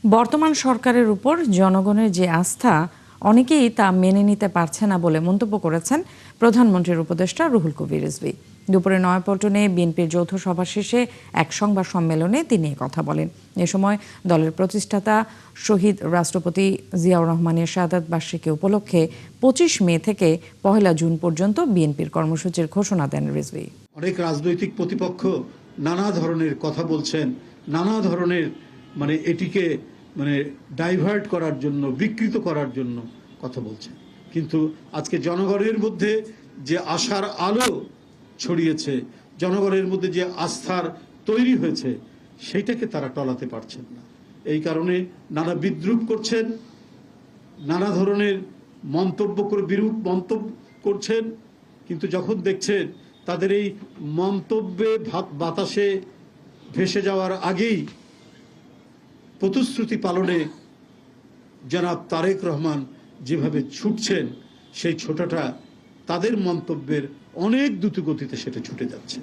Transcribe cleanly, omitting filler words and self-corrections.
বর্তমান সরকারের উপর জনগণের যে আস্থা অনেকেই তা মেনে নিতে পারছে না বলে মন্তব্য করেছেন প্রধানমন্ত্রীর উপদেষ্টা রুহুল কবির রিজভী। দুপুরে নয়াপল্টনে বিএনপির যৌথ সভা শেষে এক সংবাদ সম্মেলনে তিনি কথা বলেন। এ সময় দলের প্রতিষ্ঠাতা শহীদ রাষ্ট্রপতি জিয়াউর রহমানের শাহাদাত বার্ষিকী উপলক্ষে 25 মে থেকে 1 জুন পর্যন্ত বিএনপির কর্মসূচির ঘোষণা দেন রিজভী। অনেক রাজনৈতিক প্রতিপক্ষ নানা ধরনের কথা বলছেন, নানা ধরনের এটিকে ডাইভার্ট করার জন্য, বিকৃত করার জন্য কথা বলছেন। কিন্তু আজকে জনগণের মধ্যে যে আশার আলো ছড়িয়েছে, জনগণের মধ্যে যে আস্থার তৈরি হয়েছে, সেইটাকে তারা টলাতে পারছেন না। এই কারণে নানা বিদ্রূপ করছেন, নানা ধরনের মন্তব্য করে বিরূপ মন্তব্য করছেন। কিন্তু যখন দেখছেন তাদের এই মন্তব্যে বাতাসে ভেসে যাওয়ার আগেই প্রতিশ্রুতি পালনে জনাব তারেক রহমান যেভাবে ছুটছেন, সেই ছোটাটা তাদের মন্তব্যের অনেক দ্রুতগতিতে সেটা ছুটে যাচ্ছে।